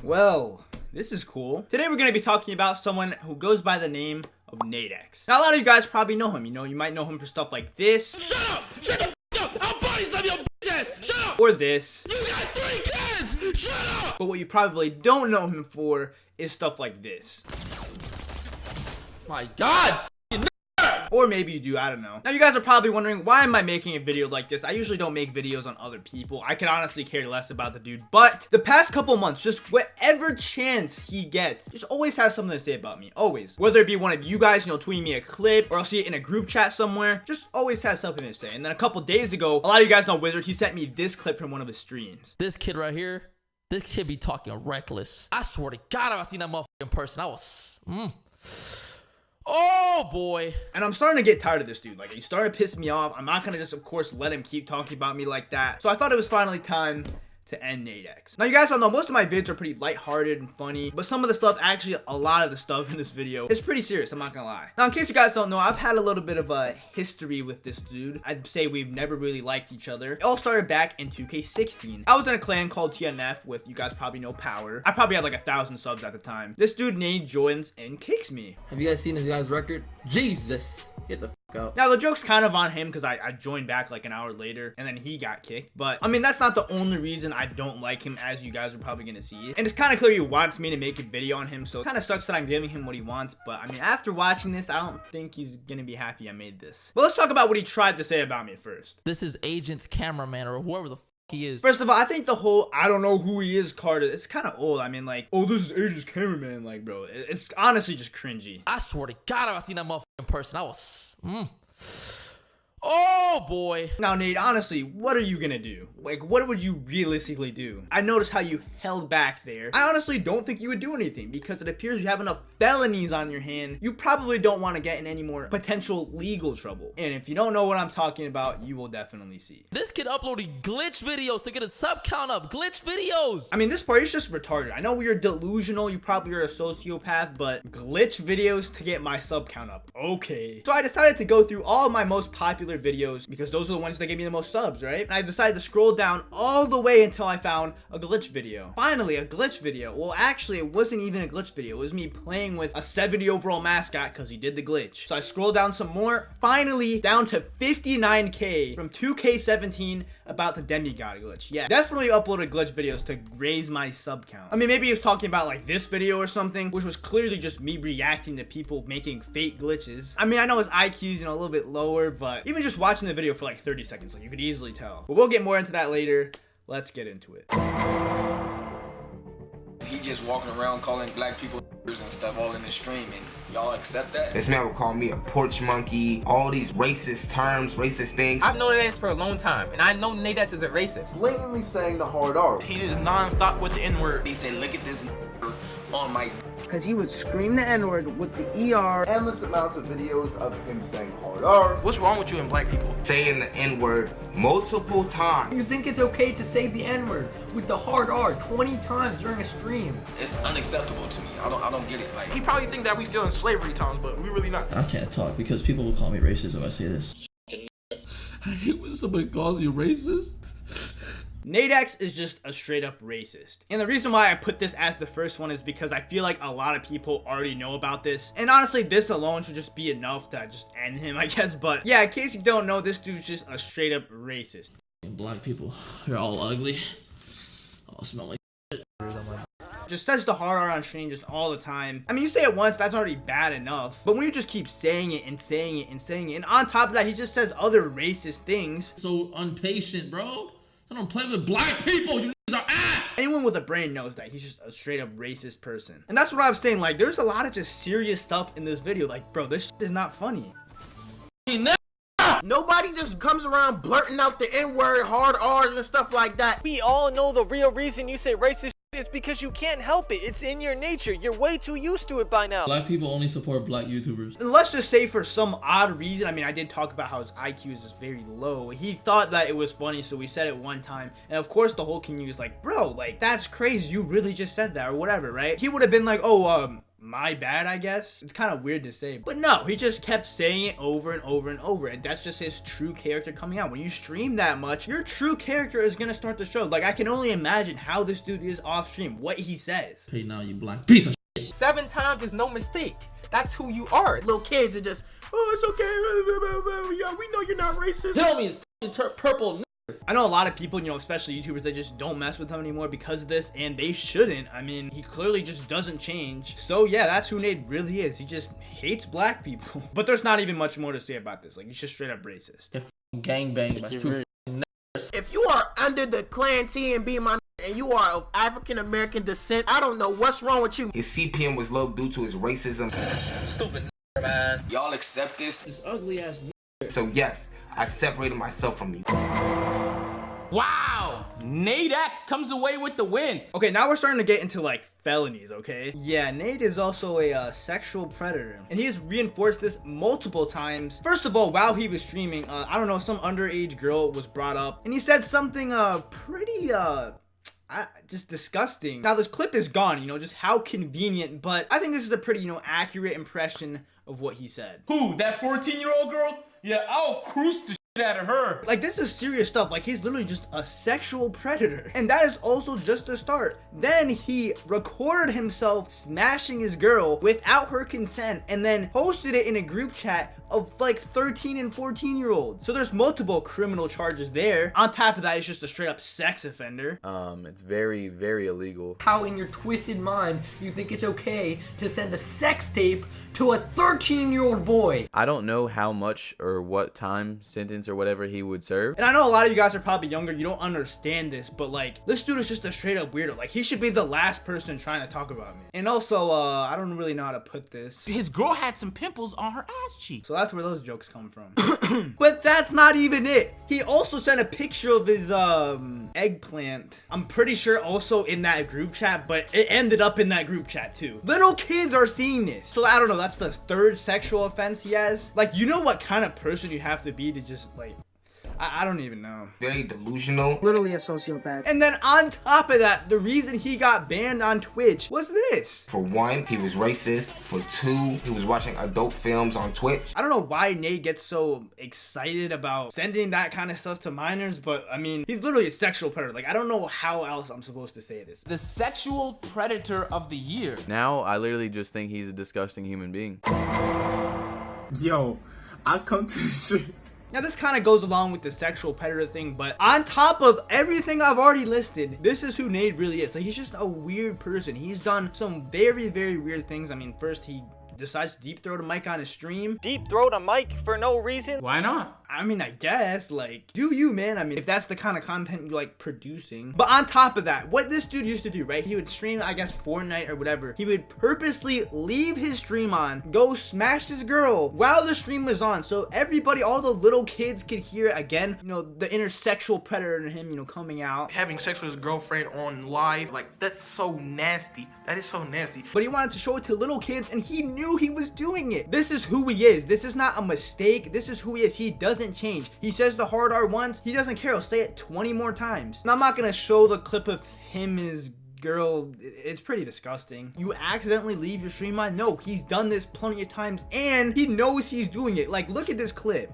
Well, this is cool. Today we're going to be talking about someone who goes by the name of Nadexe. Now, a lot of you guys probably know him. You might know him for stuff like this. Shut up! Shut the f up! I'll body slam your bitch ass! Shut up! Or this. You got 3 kids! Shut up! But what you probably don't know him for is stuff like this. My God! Or maybe you do, I don't know. Now you guys are probably wondering, why am I making a video like this? I usually don't make videos on other people. I could honestly care less about the dude. But the past couple months, just whatever chance he gets, just always has something to say about me. Always. Whether it be one of you guys, tweeting me a clip, or I'll see it in a group chat somewhere, just always has something to say. And then a couple days ago, a lot of you guys know Wizard, he sent me this clip from one of his streams. This kid right here, this kid be talking reckless. I swear to God, if I seen that motherfucker in person, I was, Oh boy. And I'm starting to get tired of this dude. Like, he started to piss me off. I'm not gonna just, of course, let him keep talking about me like that. So I thought it was finally time to end Nadexe. Now, you guys all know most of my vids are pretty lighthearted and funny, but some of the stuff, actually a lot of the stuff in this video is pretty serious, I'm not gonna lie. Now, in case you guys don't know, I've had a little bit of a history with this dude. I'd say we've never really liked each other. It all started back in 2K16. I was in a clan called TNF with, you guys probably know, Power. I probably had like 1,000 subs at the time. This dude Nate joins and kicks me. Have you guys seen this guy's record? Jesus. Get the f out. Now, the joke's kind of on him because I joined back like an hour later and then he got kicked. But, I mean, that's not the only reason I don't like him, as you guys are probably going to see. And it's kind of clear he wants me to make a video on him, so it kind of sucks that I'm giving him what he wants. But, I mean, after watching this, I don't think he's going to be happy I made this. But let's talk about what he tried to say about me first. This is Agent's cameraman or whoever the f he is. First of all, I think the whole I don't know who he is card, it's kind of old. I mean, like, oh, this is Agent's cameraman. Like, bro, it's honestly just cringy. I swear to God, if I seen that motherfucker in person, I was, Oh boy. Now, Nate, honestly, what are you gonna do? Like, what would you realistically do? I noticed how you held back there. I honestly don't think you would do anything because it appears you have enough felonies on your hand. You probably don't want to get in any more potential legal trouble. And if you don't know what I'm talking about, you will definitely see. This kid uploaded glitch videos to get his sub count up. Glitch videos. I mean, this part is just retarded. I know you're delusional. You probably are a sociopath, but glitch videos to get my sub count up. Okay. So I decided to go through all of my most popular videos because those are the ones that gave me the most subs, right? And I decided to scroll down all the way until I found a glitch video. Finally, a glitch video. Well, actually, it wasn't even a glitch video. It was me playing with a 70 overall mascot because he did the glitch. So I scrolled down some more, finally down to 59K from 2K17 about the demigod glitch. Yeah, definitely uploaded glitch videos to raise my sub count. I mean, maybe he was talking about like this video or something, which was clearly just me reacting to people making fake glitches. I mean, I know his IQ's, a little bit lower, but even just watching the video for like 30 seconds, like you could easily tell. But we'll get more into that later. Let's get into it. He just walking around calling black people and stuff all in the stream, and y'all accept that? This man will call me a porch monkey, all these racist terms, racist things. I've known Nadexe for a long time, and I know Nadexe is a racist. Blatantly saying the hard R. He is non-stop with the N-word. He said, look at this on my. Because he would scream the N-word with the ER. Endless amounts of videos of him saying hard R. What's wrong with you and black people? Saying the N-word multiple times. You think it's okay to say the N-word with the hard R 20 times during a stream? It's unacceptable to me. I don't get it. Like, He probably think that we still in slavery times, but we really not. I can't talk because people will call me racist if I say this. I hate when somebody calls you racist. Nadexe is just a straight up racist. And the reason why I put this as the first one is because I feel like a lot of people already know about this. And honestly, this alone should just be enough to just end him, I guess. But yeah, in case you don't know, this dude's just a straight up racist. Black people, you're all ugly. All smell like Just says the hard R on stream just all the time. I mean, you say it once, that's already bad enough. But when you just keep saying it and saying it and saying it, and on top of that, he just says other racist things. so impatient, bro. I don't play with black people. You niggas are ass. Anyone with a brain knows that he's just a straight up racist person. And that's what I was saying. Like, there's a lot of just serious stuff in this video. Like, bro, this shit is not funny. Nobody just comes around blurting out the N-word, hard R's and stuff like that. We all know the real reason you say racist is because you can't help it. It's in your nature. You're way too used to it by now. Black people only support black YouTubers. And let's just say for some odd reason, I mean, I did talk about how his IQ is just very low. He thought that it was funny, so we said it one time. And of course, the whole community is like, bro, like, that's crazy. You really just said that or whatever, right? He would have been like, oh, my bad, I guess. It's kind of weird to say, but no, he just kept saying it over and over and over, and that's just his true character coming out. When you stream that much, your true character is gonna start to show. Like, I can only imagine how this dude is off stream, what he says. Hey, now you black piece of shit. 7 times is no mistake. That's who you are. Little kids are just, oh, it's okay. Yeah, we know you're not racist. Tell me it's purple. I know a lot of people, you know, especially YouTubers, they just don't mess with him anymore because of this, and they shouldn't. I mean, he clearly just doesn't change. So yeah, that's who Nade really is. He just hates black people. But there's not even much more to say about this. Like, he's just straight up racist. Gangbang by 2 If you are under the Clan T and be my and you are of African American descent, I don't know what's wrong with you. His CPM was low due to his racism. Stupid man. Y'all accept this? This ugly ass. So yes, I separated myself from you. Wow! Nadexe comes away with the win. Okay, now we're starting to get into like felonies, okay? Yeah, Nade is also a sexual predator, and he has reinforced this multiple times. First of all, while he was streaming, I don't know, some underage girl was brought up, and he said something pretty just disgusting. Now this clip is gone, you know, just how convenient, but I think this is a pretty, you know, accurate impression of what he said. Who? That 14-year-old girl? Yeah, I'll cruise the shit out of her. Like, this is serious stuff. Like, he's literally just a sexual predator. And that is also just the start. Then he recorded himself smashing his girl without her consent and then posted it in a group chat of like 13 and 14-year-olds. So there's multiple criminal charges there. On top of that, he's just a straight up sex offender. It's very, very illegal. How in your twisted mind you think it's okay to send a sex tape to a 13-year-old boy? I don't know how much or what time sentence or whatever he would serve. And I know a lot of you guys are probably younger, you don't understand this, but like, this dude is just a straight up weirdo. Like, he should be the last person trying to talk about me. And also, I don't really know how to put this. His girl had some pimples on her ass cheek. So that's where those jokes come from. But that's not even it. He also sent a picture of his eggplant. I'm pretty sure also in that group chat, but it ended up in that group chat too. Little kids are seeing this. So I don't know, that's the 3rd sexual offense he has. Like, you know what kind of person you have to be to just like, I don't even know. Very delusional. Literally a sociopath. And then on top of that, the reason he got banned on Twitch was this. For 1, he was racist. For 2, he was watching adult films on Twitch. I don't know why Nate gets so excited about sending that kind of stuff to minors, but I mean, he's literally a sexual predator. Like, I don't know how else I'm supposed to say this. The sexual predator of the year. Now, I literally just think he's a disgusting human being. Yo, I come to the street. Now this kind of goes along with the sexual predator thing, but on top of everything I've already listed, this is who Nade really is. Like, he's just a weird person. He's done some very, very weird things. I mean, first he decides to deep throat a mic on his stream. Deep throat a mic for no reason? Why not? I mean, I guess, like, do you, man? I mean, if that's the kind of content you like producing. But on top of that, what this dude used to do, right? He would stream, I guess, Fortnite or whatever. He would purposely leave his stream on, go smash his girl while the stream was on. So everybody, all the little kids could hear, again, you know, the inner sexual predator in him, you know, coming out. Having sex with his girlfriend on live, like, that's so nasty. That is so nasty. But he wanted to show it to little kids, and he knew he was doing it. This is who he is. This is not a mistake. This is who he is. He doesn't change. He says the hard R once, he doesn't care. He'll say it 20 more times. And I'm not gonna show the clip of him and his girl. It's pretty disgusting. You accidentally leave your stream on? No, he's done this plenty of times, and he knows he's doing it. Like, look at this clip.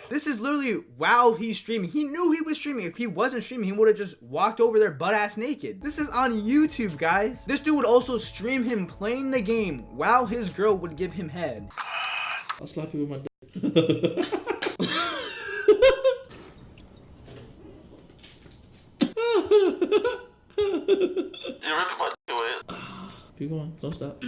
This is literally while he's streaming. He knew he was streaming. If he wasn't streaming, he would have just walked over there butt ass naked. This is on YouTube, guys. This dude would also stream him playing the game while his girl would give him head. I'll slap you with my dick. Keep going. Don't stop.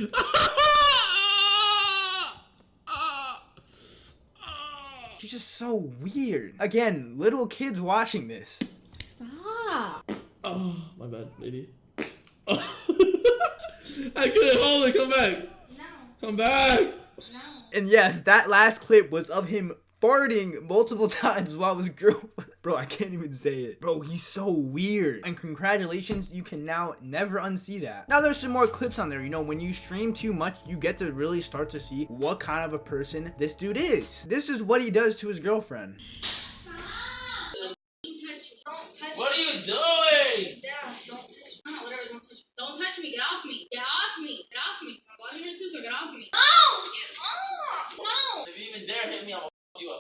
She's just so weird. Again, little kids watching this. Stop. Oh, my bad, lady. Oh. I couldn't hold it. Come back. No. Come back. No. And yes, that last clip was of him farting multiple times while his girl... Bro, I can't even say it. Bro, he's so weird. And congratulations, you can now never unsee that. Now there's some more clips on there. You know, when you stream too much, you get to really start to see what kind of a person this dude is. This is what he does to his girlfriend. Stop. Don't touch what me. Are you doing? Don't touch me. Don't touch me. Get off me. Get off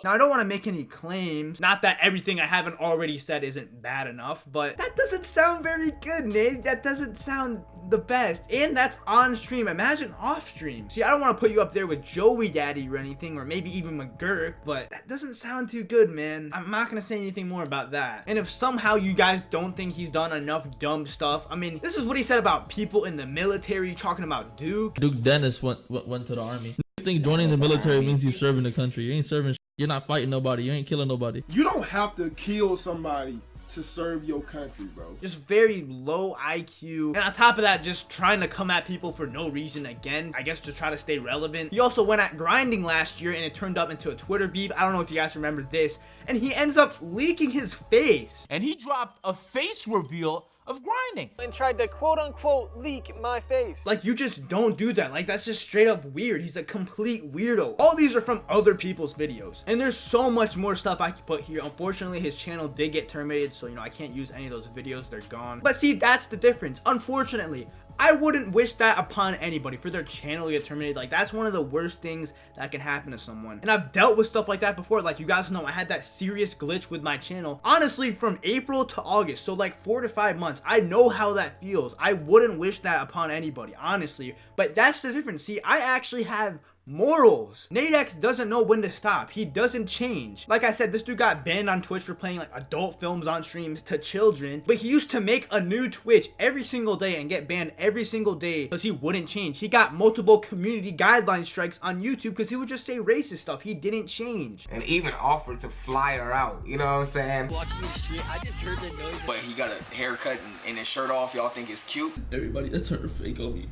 Now, I don't want to make any claims. Not that everything I haven't already said isn't bad enough, but that doesn't sound very good, Nate. That doesn't sound the best. And that's on stream. Imagine off stream. See, I don't want to put you up there with Joey Daddy or anything, or maybe even McGurk, but that doesn't sound too good, man. I'm not going to say anything more about that. And if somehow you guys don't think he's done enough dumb stuff, I mean, this is what he said about people in the military, talking about Duke. Duke Dennis went to the army. You think joining the military means you serving the country? You ain't serving. You're not fighting nobody. You ain't killing nobody. You don't have to kill somebody to serve your country, bro. Just very low IQ. And on top of that, just trying to come at people for no reason again. I guess to try to stay relevant. He also went at grinding last year and it turned up into a Twitter beef. I don't know if you guys remember this. And he ends up leaking his face. And he dropped a face reveal of grinding and tried to quote-unquote leak my face. Like, you just don't do that. Like, that's just straight up weird. He's a complete weirdo. All these are from other people's videos, and there's so much more stuff I could put here. Unfortunately, his channel did get terminated, so, you know, I can't use any of those videos. They're gone. But see, that's the difference. Unfortunately, I wouldn't wish that upon anybody, for their channel to get terminated. Like, that's one of the worst things that can happen to someone. And I've dealt with stuff like that before. Like, you guys know, I had that serious glitch with my channel, honestly, from April to August, so like 4 to 5 months. I know how that feels. I wouldn't wish that upon anybody, honestly. But that's the difference. See, I actually have morals. Nadexe doesn't know when to stop. He doesn't change. Like I said, this dude got banned on Twitch for playing like adult films on streams to children, but he used to make a new Twitch every single day and get banned every single day because he wouldn't change. He got multiple community guideline strikes on YouTube because he would just say racist stuff. He didn't change. And even offered to fly her out. You know what I'm saying? Watching the street, I just heard the noise. But he got a haircut and his shirt off. Y'all think it's cute? Everybody that turned fake on me,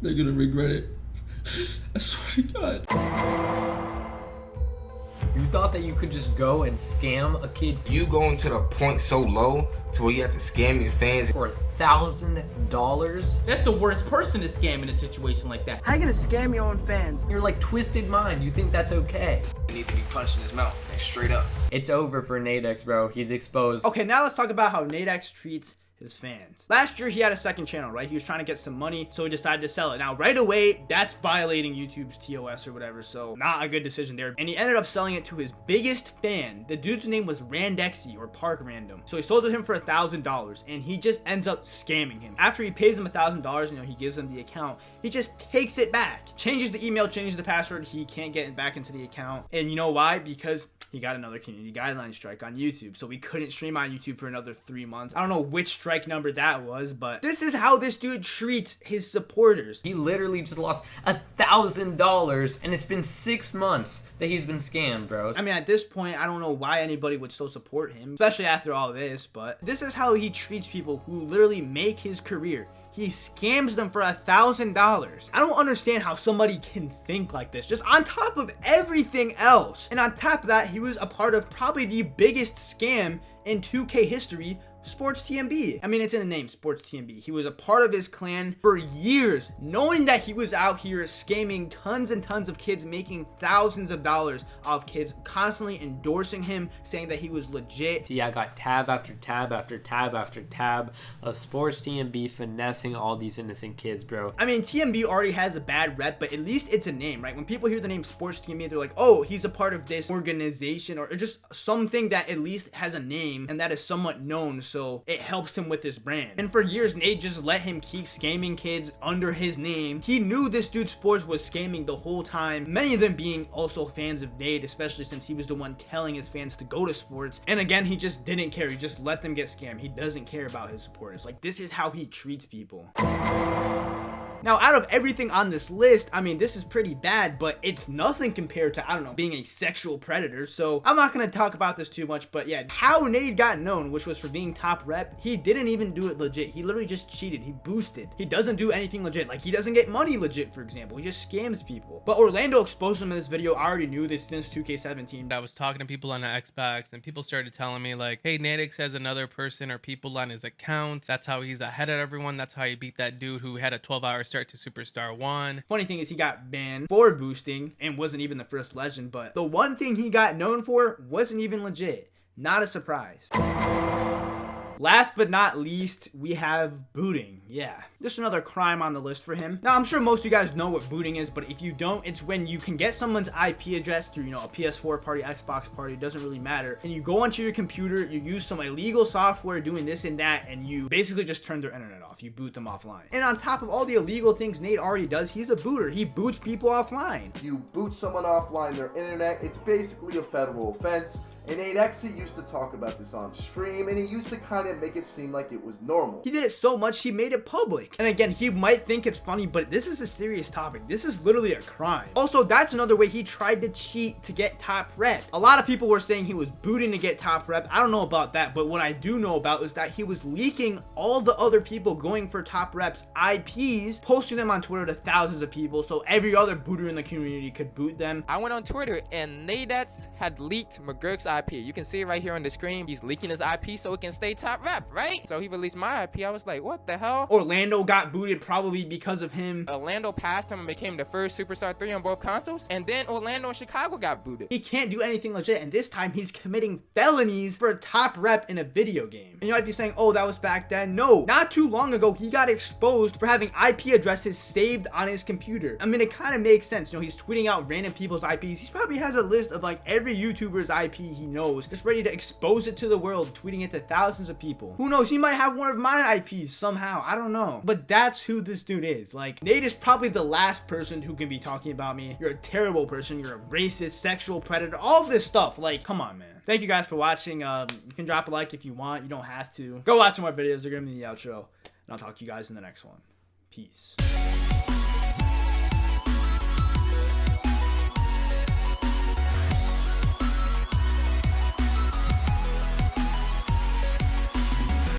they're gonna regret it. I swear to God. You thought that you could just go and scam a kid? You going to the point so low to where you have to scam your fans for $1,000? That's the worst person to scam in a situation like that. How you gonna scam your own fans? You're like twisted mind. You think that's okay? You need to be punched in his mouth, straight up. It's over for Nadexe, bro. He's exposed. Okay, now let's talk about how Nadexe treats his fans. Last year, he had a second channel, right? He was trying to get some money, so he decided to sell it. Now, right away, that's violating YouTube's TOS or whatever, so not a good decision there. And he ended up selling it to his biggest fan. The dude's name was Nadexe or Park Random. So he sold it to him for $1,000, and he just ends up scamming him. After he pays him $1,000, you know, he gives him the account. He just takes it back, changes the email, changes the password. He can't get it back into the account. And you know why? Because he got another community guideline strike on YouTube, so we couldn't stream on YouTube for another 3 months. I don't know which strike number that was, but this is how this dude treats his supporters. He literally just lost $1,000, and it's been 6 months that he's been scammed, bro. I mean, at this point, I don't know why anybody would still support him, especially after all this, but this is how he treats people who literally make his career. He scams them for $1,000. I don't understand how somebody can think like this, just on top of everything else. And on top of that, he was a part of probably the biggest scam in 2K history, Sports TMB. I mean, it's in the name, Sports TMB. He was a part of his clan for years, knowing that he was out here scamming tons and tons of kids, making thousands of dollars off kids, constantly endorsing him, saying that he was legit. See, I got tab after tab after tab after tab of Sports TMB finessing all these innocent kids, bro. I mean, TMB already has a bad rep, but at least it's a name, right? When people hear the name Sports TMB, they're like, oh, he's a part of this organization or just something that at least has a name and that is somewhat known. So it helps him with this brand. And for years, Nate just let him keep scamming kids under his name. He knew this dude Sports was scamming the whole time, many of them being also fans of Nate, especially since he was the one telling his fans to go to Sports. And again, he just didn't care. He just let them get scammed. He doesn't care about his supporters. Like, this is how he treats people. Now, out of everything on this list, I mean, this is pretty bad, but it's nothing compared to, I don't know, being a sexual predator. So I'm not going to talk about this too much, but yeah, how Nate got known, which was for being top rep, he didn't even do it legit. He literally just cheated. He boosted. He doesn't do anything legit. Like, he doesn't get money legit, for example. He just scams people. But Orlando exposed him in this video. I already knew this since 2K17. I was talking to people on the Xbox, and people started telling me, like, hey, Nadexe has another person or people on his account. That's how he's ahead of everyone. That's how he beat that dude who had a 12-hour start to Superstar 1. Funny thing is, he got banned for boosting and wasn't even the first legend, but the one thing he got known for wasn't even legit. Not a surprise. Last but not least, we have booting. Yeah, just another crime on the list for him. Now, I'm sure most of you guys know what booting is, but if you don't, it's when you can get someone's IP address through, you know, a PS4 party, Xbox party, doesn't really matter. And you go onto your computer, you use some illegal software doing this and that, and you basically just turn their internet off. You boot them offline. And on top of all the illegal things Nate already does, he's a booter. He boots people offline. You boot someone offline their internet, it's basically a federal offense. And Nadexe used to talk about this on stream, and he used to kind of make it seem like it was normal. He did it so much, he made it public. And again, he might think it's funny, but this is a serious topic. This is literally a crime. Also, that's another way he tried to cheat to get top rep. A lot of people were saying he was booting to get top rep. I don't know about that, but what I do know about is that he was leaking all the other people going for top reps IPs, posting them on Twitter to thousands of people, so every other booter in the community could boot them. I went on Twitter, and Nadexe had leaked McGurk's IP. You can see it right here on the screen. He's leaking his IP so it can stay top rep, right? So he released my IP. I was like, what the hell? Orlando got booted probably because of him. Orlando passed him and became the first Superstar 3 on both consoles. And then Orlando and Chicago got booted. He can't do anything legit, and this time he's committing felonies for a top rep in a video game. And you might be saying, oh, that was back then. No, not too long ago, he got exposed for having IP addresses saved on his computer. I mean, it kind of makes sense. You know, he's tweeting out random people's IPs. He probably has a list of like every YouTuber's IP he knows, just ready to expose it to the world, tweeting it to thousands of people. Who knows? He might have one of my IPs somehow. I don't know. But that's who this dude is. Like, Nate is probably the last person who can be talking about me. You're a terrible person. You're a racist, sexual predator, all this stuff. Like, come on, man. Thank you guys for watching. You can drop a like if you want. You don't have to. Go watch some more videos. They're gonna be the outro. And I'll talk to you guys in the next one. Peace.